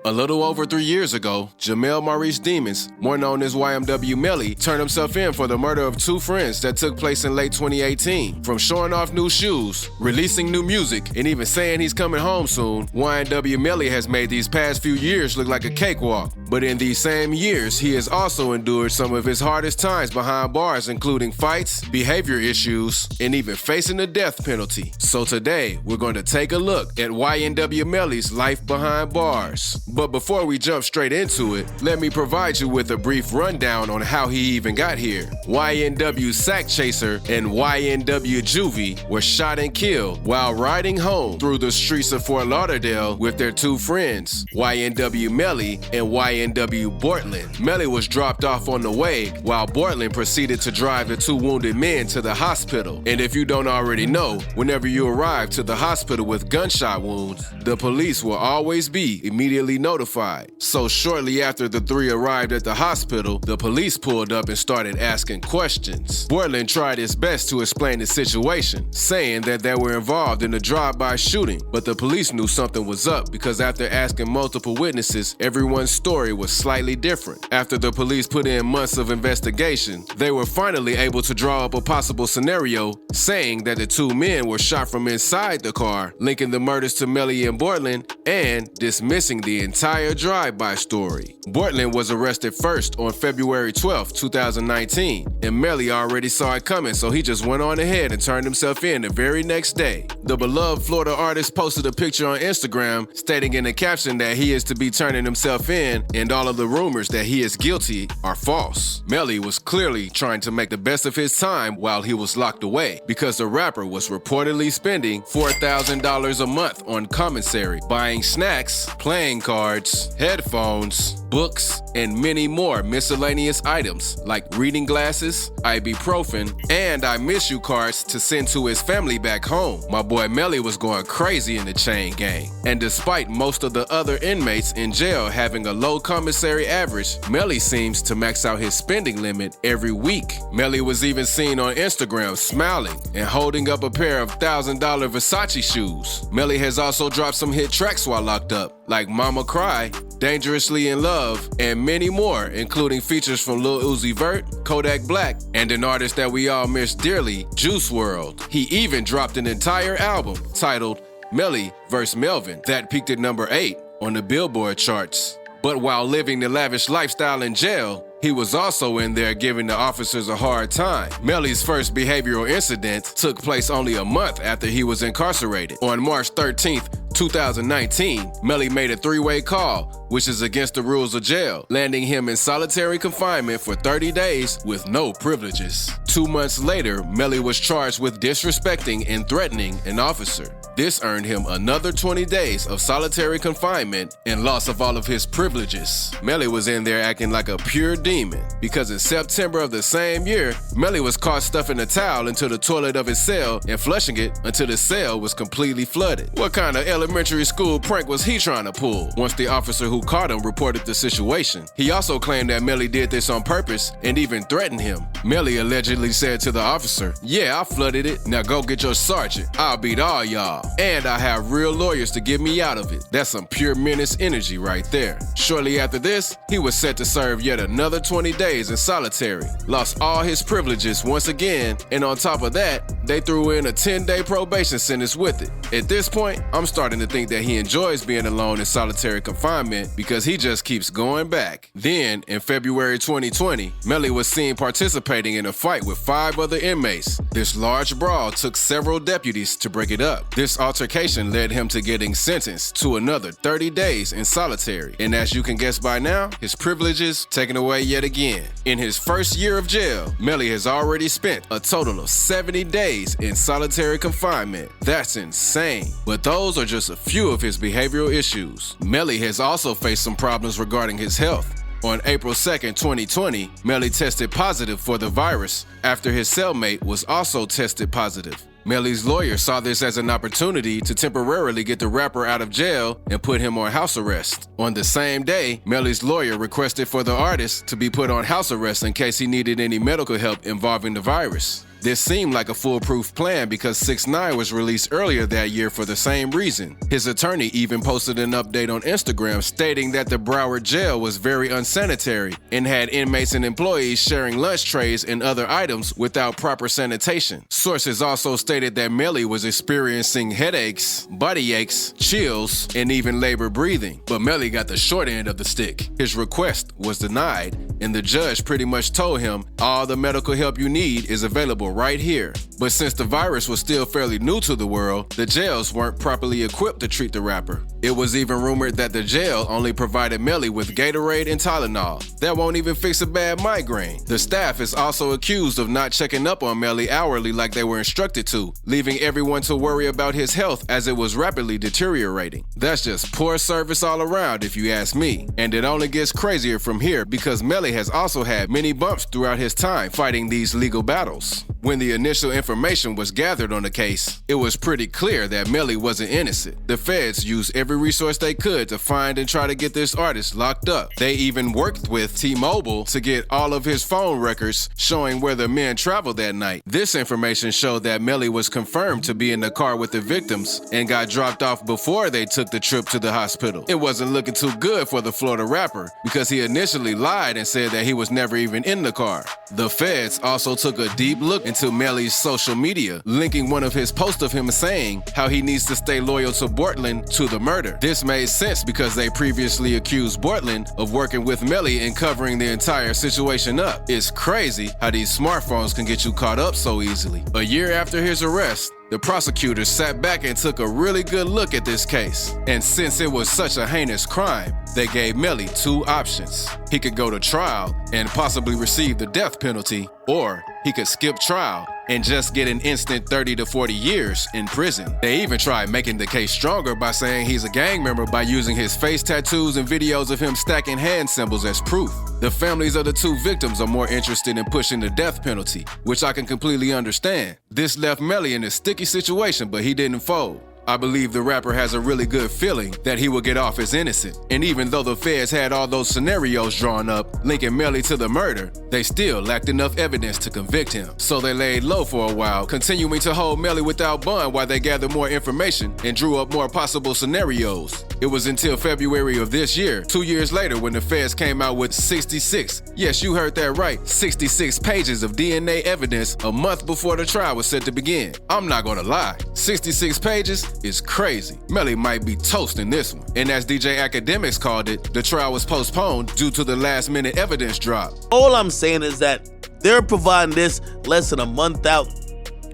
A little over 3 years ago, Jamel Maurice Demons, more known as YNW Melly, turned himself in for the murder of 2 friends that took place in late 2018. From showing off new shoes, releasing new music, and even saying he's coming home soon, YNW Melly has made these past few years look like a cakewalk. But in these same years, he has also endured some of his hardest times behind bars, including fights, behavior issues, and even facing the death penalty. So today, we're going to take a look at YNW Melly's life behind bars. But before we jump straight into it, let me provide you with a brief rundown on how he even got here. YNW Sakchaser and YNW Juvy were shot and killed while riding home through the streets of Fort Lauderdale with their 2 friends, YNW Melly and YNW Bortlen. Melly was dropped off on the way while Bortlen proceeded to drive the 2 wounded men to the hospital. And if you don't already know, whenever you arrive to the hospital with gunshot wounds, the police will always be immediately notified. So shortly after the 3 arrived at the hospital, the police pulled up and started asking questions. Bortlen tried his best to explain the situation, saying that they were involved in a drive-by shooting, but the police knew something was up because after asking multiple witnesses, everyone's story was slightly different. After the police put in months of investigation, they were finally able to draw up a possible scenario, saying that the 2 men were shot from inside the car, linking the murders to Melly and Bortlen, and dismissing the entire drive-by story. Bortlen was arrested first on February 12, 2019, and Melly already saw it coming, so he just went on ahead and turned himself in the very next day. The beloved Florida artist posted a picture on Instagram stating in a caption that he is to be turning himself in and all of the rumors that he is guilty are false. Melly was clearly trying to make the best of his time while he was locked away because the rapper was reportedly spending $4,000 a month on commissary, buying snacks, playing cards, headphones, books, and many more miscellaneous items like reading glasses, ibuprofen, and I miss you cards to send to his family back home. My boy Melly was going crazy in the chain gang. And despite most of the other inmates in jail having a low commissary average, Melly seems to max out his spending limit every week. Melly was even seen on Instagram smiling and holding up a pair of $1,000 Versace shoes. Melly has also dropped some hit tracks while locked up, like Mama Cry, Dangerously in Love, and many more, including features from Lil Uzi Vert, Kodak Black, and an artist that we all miss dearly, Juice WRLD. He even dropped an entire album titled Melly vs. Melvin that peaked at number 8 on the Billboard charts. But while living the lavish lifestyle in jail, he was also in there giving the officers a hard time. Melly's first behavioral incident took place only a month after he was incarcerated. On March 13th, 2019, Melly made a 3-way call, which is against the rules of jail, landing him in solitary confinement for 30 days with no privileges. 2 months later, Melly was charged with disrespecting and threatening an officer. This earned him another 20 days of solitary confinement and loss of all of his privileges. Melly was in there acting like a pure demon because in September of the same year, Melly was caught stuffing a towel into the toilet of his cell and flushing it until the cell was completely flooded. What kind of elementary school prank was he trying to pull? Once the officer who caught him reported the situation, he also claimed that Melly did this on purpose and even threatened him. Melly allegedly said to the officer, "Yeah, I flooded it. Now go get your sergeant. I'll beat all y'all. And I have real lawyers to get me out of it." That's some pure menace energy right there. Shortly after this, he was set to serve yet another 20 days in solitary, lost all his privileges once again, and on top of that, they threw in a 10-day probation sentence with it. At this point, I'm starting to think that he enjoys being alone in solitary confinement because he just keeps going back. Then, in February 2020, Melly was seen participating in a fight with 5 other inmates. This large brawl took several deputies to break it up. This altercation led him to getting sentenced to another 30 days in solitary. And as you can guess by now, his privileges taken away yet again. In his first year of jail, Melly has already spent a total of 70 days in solitary confinement. That's insane. But those are just a few of his behavioral issues. Melly has also faced some problems regarding his health. On April 2nd, 2020, Melly tested positive for the virus after his cellmate was also tested positive. Melly's lawyer saw this as an opportunity to temporarily get the rapper out of jail and put him on house arrest. On the same day, Melly's lawyer requested for the artist to be put on house arrest in case he needed any medical help involving the virus. This seemed like a foolproof plan because 6ix9ine was released earlier that year for the same reason. His attorney even posted an update on Instagram stating that the Broward jail was very unsanitary and had inmates and employees sharing lunch trays and other items without proper sanitation. Sources also stated that Melly was experiencing headaches, body aches, chills, and even labor breathing. But Melly got the short end of the stick. His request was denied, and the judge pretty much told him all the medical help you need is available right here. But since the virus was still fairly new to the world, the jails weren't properly equipped to treat the rapper. It was even rumored that the jail only provided Melly with Gatorade and Tylenol. That won't even fix a bad migraine. The staff is also accused of not checking up on Melly hourly like they were instructed to, leaving everyone to worry about his health as it was rapidly deteriorating. That's just poor service all around if you ask me. And it only gets crazier from here because Melly has also had many bumps throughout his time fighting these legal battles. When the initial information was gathered on the case, it was pretty clear that Melly wasn't innocent. The feds used every resource they could to find and try to get this artist locked up. They even worked with T-Mobile to get all of his phone records showing where the men traveled that night. This information showed that Melly was confirmed to be in the car with the victims and got dropped off before they took the trip to the hospital. It wasn't looking too good for the Florida rapper because he initially lied and said that he was never even in the car. The feds also took a deep look into Melly's social media, linking one of his posts of him saying how he needs to stay loyal to Bortlen to the murder. This made sense because they previously accused Bortlen of working with Melly and covering the entire situation up. It's crazy how these smartphones can get you caught up so easily. A year after his arrest, the prosecutors sat back and took a really good look at this case. And since it was such a heinous crime, they gave Melly two options. He could go to trial and possibly receive the death penalty, or he could skip trial and just get an instant 30 to 40 years in prison. They even tried making the case stronger by saying he's a gang member by using his face tattoos and videos of him stacking hand symbols as proof. The families of the two victims are more interested in pushing the death penalty, which I can completely understand. This left Melly in a sticky situation, but he didn't fold. I believe the rapper has a really good feeling that he will get off as innocent. And even though the feds had all those scenarios drawn up linking Melly to the murder, they still lacked enough evidence to convict him. So they laid low for a while, continuing to hold Melly without bond while they gathered more information and drew up more possible scenarios. It was until February of this year, 2 years later, when the feds came out with 66, yes, you heard that right, 66 pages of DNA evidence a month before the trial was set to begin. I'm not gonna lie, 66 pages is crazy. Melly might be toast in this one. And as DJ Academics called it, the trial was postponed due to the last minute evidence drop. All I'm saying is that they're providing this less than a month out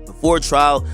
before trial.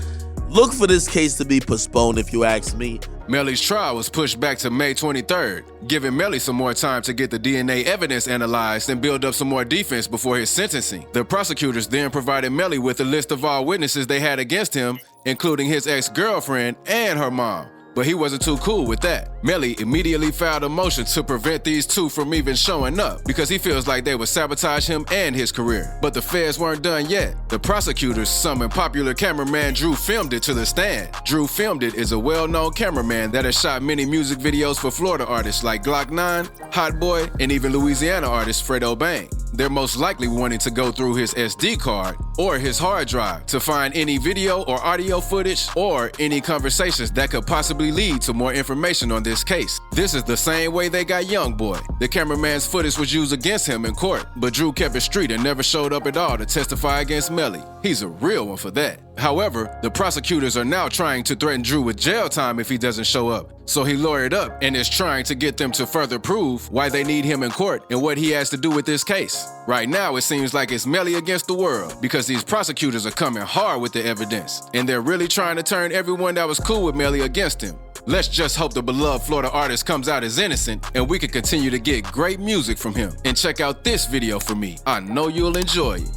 Look for this case to be postponed if you ask me. Melly's trial was pushed back to May 23rd, giving Melly some more time to get the DNA evidence analyzed and build up some more defense before his sentencing. The prosecutors then provided Melly with a list of all witnesses they had against him, including his ex-girlfriend and her mom. But he wasn't too cool with that. Melly immediately filed a motion to prevent these two from even showing up because he feels like they would sabotage him and his career. But the feds weren't done yet. The prosecutors summoned popular cameraman DrewFilmedIt to the stand. DrewFilmedIt is a well-known cameraman that has shot many music videos for Florida artists like Glock 9, Hot Boy, and even Louisiana artist Fredo Bang. They're most likely wanting to go through his SD card or his hard drive to find any video or audio footage or any conversations that could possibly lead to more information on this case. This is the same way they got Youngboy. The cameraman's footage was used against him in court, but Drew kept it street and never showed up at all to testify against Melly. He's a real one for that. However, the prosecutors are now trying to threaten Drew with jail time if he doesn't show up. So he lawyered up and is trying to get them to further prove why they need him in court and what he has to do with this case. Right now, it seems like it's Melly against the world because these prosecutors are coming hard with the evidence and they're really trying to turn everyone that was cool with Melly against him. Let's just hope the beloved Florida artist comes out as innocent and we can continue to get great music from him. And check out this video for me. I know you'll enjoy it.